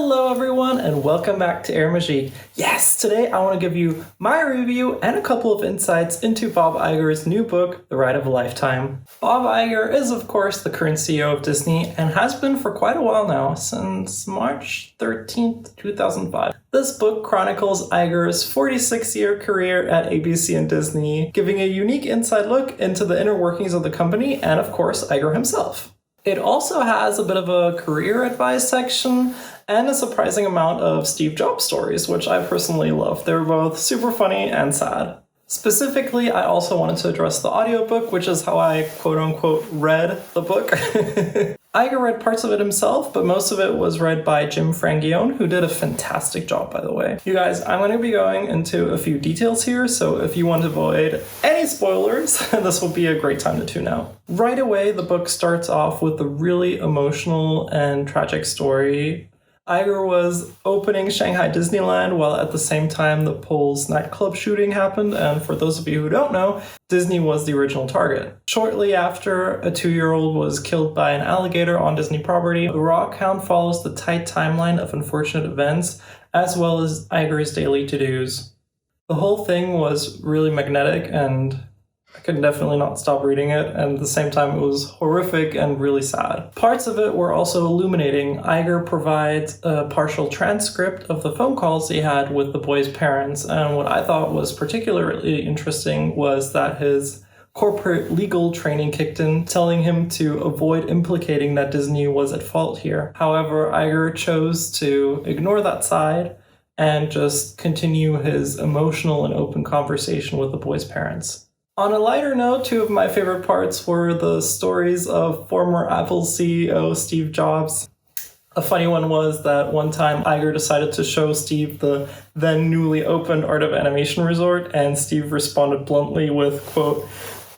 Hello everyone and welcome back to AirMagique. Yes, today I want to give you my review and a couple of insights into Bob Iger's new book, The Ride of a Lifetime. Bob Iger is of course the current CEO of Disney and has been for quite a while now, since March 13th, 2005. This book chronicles Iger's 46-year career at ABC and Disney, giving a unique inside look into the inner workings of the company and of course Iger himself. It also has a bit of a career advice section and a surprising amount of Steve Jobs stories, which I personally love. They're both super funny and sad. Specifically, I also wanted to address the audiobook, which is how I quote-unquote read the book. Iger read parts of it himself, but most of it was read by Jim Frangione, who did a fantastic job, by the way. You guys, I'm going to be going into a few details here, so if you want to avoid any spoilers, this will be a great time to tune out. Right away, the book starts off with a really emotional and tragic story. Iger was opening Shanghai Disneyland while at the same time the Pole's nightclub shooting happened, and for those of you who don't know, Disney was the original target. Shortly after, a 2-year-old was killed by an alligator on Disney property. The raw account follows the tight timeline of unfortunate events, as well as Iger's daily to-dos. The whole thing was really magnetic, and I could definitely not stop reading it, and at the same time it was horrific and really sad. Parts of it were also illuminating. Iger provides a partial transcript of the phone calls he had with the boy's parents, and what I thought was particularly interesting was that his corporate legal training kicked in, telling him to avoid implicating that Disney was at fault here. However, Iger chose to ignore that side and just continue his emotional and open conversation with the boy's parents. On a lighter note, two of my favorite parts were the stories of former Apple CEO Steve Jobs. A funny one was that one time Iger decided to show Steve the then newly opened Art of Animation resort, and Steve responded bluntly with, quote,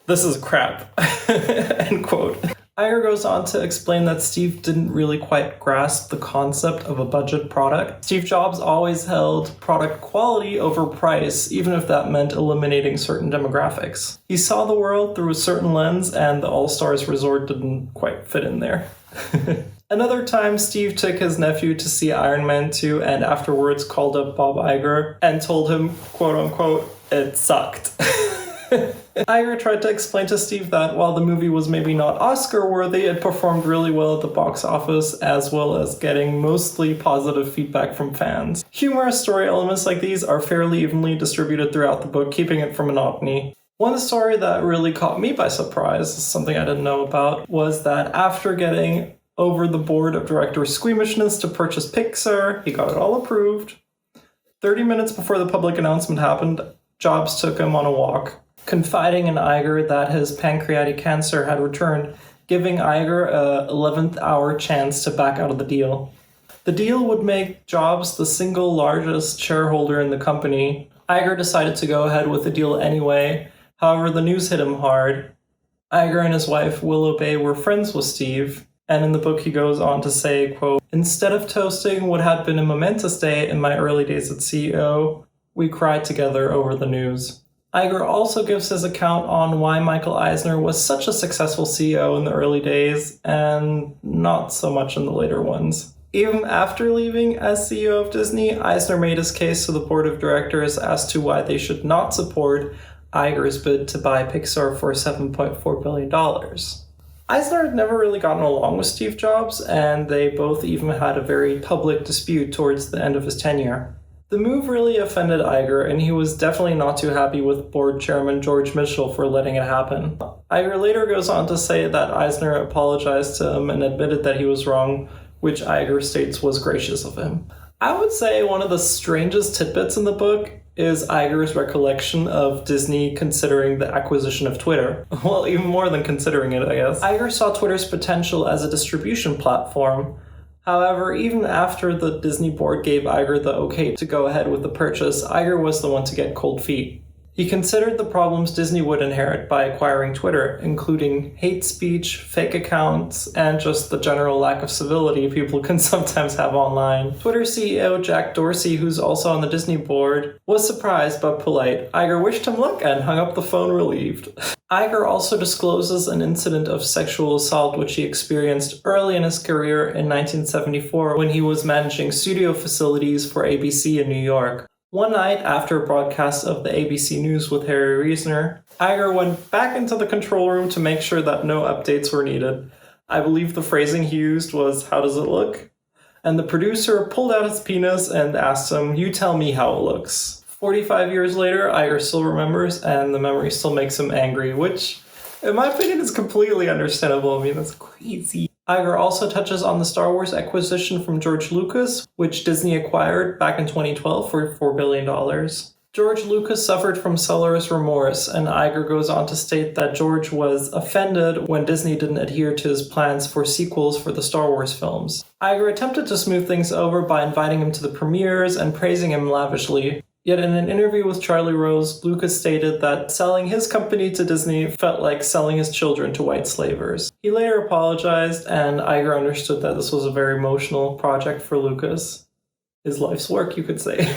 "This is crap," end quote. Iger goes on to explain that Steve didn't really quite grasp the concept of a budget product. Steve Jobs always held product quality over price, even if that meant eliminating certain demographics. He saw the world through a certain lens, and the All-Stars resort didn't quite fit in there. Another time, Steve took his nephew to see Iron Man 2 and afterwards called up Bob Iger and told him, quote-unquote, "it sucked." Iger tried to explain to Steve that while the movie was maybe not Oscar-worthy, it performed really well at the box office, as well as getting mostly positive feedback from fans. Humorous story elements like these are fairly evenly distributed throughout the book, keeping it from monotony. One story that really caught me by surprise, something I didn't know about, was that after getting over the board of directors' squeamishness to purchase Pixar, he got it all approved. 30 minutes before the public announcement happened, Jobs took him on a walk, confiding in Iger that his pancreatic cancer had returned, giving Iger a 11th hour chance to back out of the deal. The deal would make Jobs the single largest shareholder in the company. Iger decided to go ahead with the deal anyway, however the news hit him hard. Iger and his wife Willow Bay were friends with Steve, and in the book he goes on to say, quote, "Instead of toasting what had been a momentous day in my early days as CEO, we cried together over the news." Iger also gives his account on why Michael Eisner was such a successful CEO in the early days and not so much in the later ones. Even after leaving as CEO of Disney, Eisner made his case to the board of directors as to why they should not support Iger's bid to buy Pixar for $7.4 billion. Eisner had never really gotten along with Steve Jobs, and they both even had a very public dispute towards the end of his tenure. The move really offended Iger, and he was definitely not too happy with board chairman George Mitchell for letting it happen. Iger later goes on to say that Eisner apologized to him and admitted that he was wrong, which Iger states was gracious of him. I would say one of the strangest tidbits in the book is Iger's recollection of Disney considering the acquisition of Twitter. Well, even more than considering it, I guess. Iger saw Twitter's potential as a distribution platform. However, even after the Disney board gave Iger the okay to go ahead with the purchase, Iger was the one to get cold feet. He considered the problems Disney would inherit by acquiring Twitter, including hate speech, fake accounts, and just the general lack of civility people can sometimes have online. Twitter CEO Jack Dorsey, who's also on the Disney board, was surprised but polite. Iger wished him luck and hung up the phone relieved. Iger also discloses an incident of sexual assault which he experienced early in his career in 1974 when he was managing studio facilities for ABC in New York. One night after a broadcast of the ABC News with Harry Reasoner, Iger went back into the control room to make sure that no updates were needed. I believe the phrasing he used was, "How does it look?" And the producer pulled out his penis and asked him, "You tell me how it looks." 45 years later, Iger still remembers, and the memory still makes him angry, which, in my opinion, is completely understandable. I mean, that's crazy. Iger also touches on the Star Wars acquisition from George Lucas, which Disney acquired back in 2012 for $4 billion. George Lucas suffered from seller's remorse, and Iger goes on to state that George was offended when Disney didn't adhere to his plans for sequels for the Star Wars films. Iger attempted to smooth things over by inviting him to the premieres and praising him lavishly. Yet in an interview with Charlie Rose, Lucas stated that selling his company to Disney felt like selling his children to white slavers. He later apologized, and Iger understood that this was a very emotional project for Lucas. His life's work, you could say.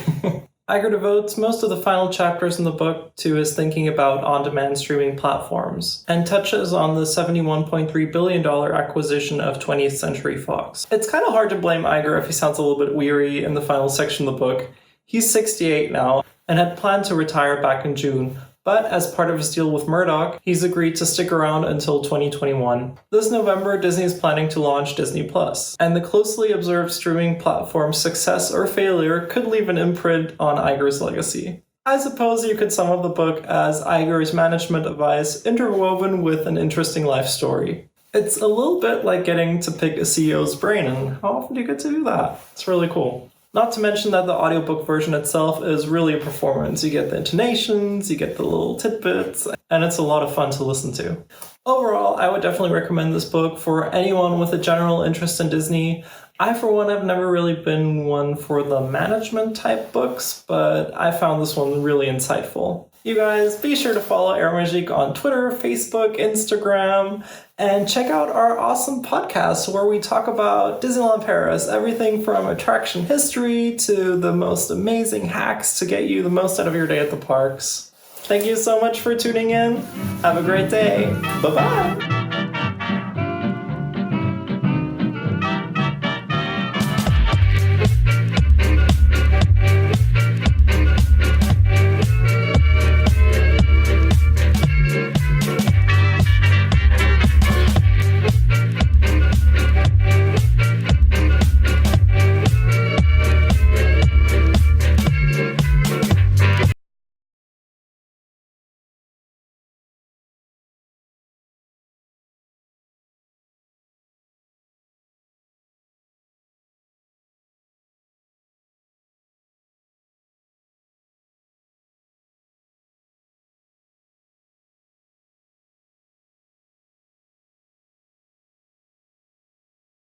Iger devotes most of the final chapters in the book to his thinking about on-demand streaming platforms, and touches on the $71.3 billion acquisition of 20th Century Fox. It's kind of hard to blame Iger if he sounds a little bit weary in the final section of the book. He's 68 now, and had planned to retire back in June, but as part of his deal with Murdoch, he's agreed to stick around until 2021. This November, Disney is planning to launch Disney+, and the closely observed streaming platform's success or failure could leave an imprint on Iger's legacy. I suppose you could sum up the book as Iger's management advice interwoven with an interesting life story. It's a little bit like getting to pick a CEO's brain, and how often do you get to do that? It's really cool. Not to mention that the audiobook version itself is really a performance. You get the intonations, you get the little tidbits, and it's a lot of fun to listen to. Overall, I would definitely recommend this book for anyone with a general interest in Disney. I, for one, have never really been one for the management type books, but I found this one really insightful. You guys, be sure to follow AirMagique on Twitter, Facebook, Instagram, and check out our awesome podcast where we talk about Disneyland Paris, everything from attraction history to the most amazing hacks to get you the most out of your day at the parks. Thank you so much for tuning in. Have a great day. Bye-bye.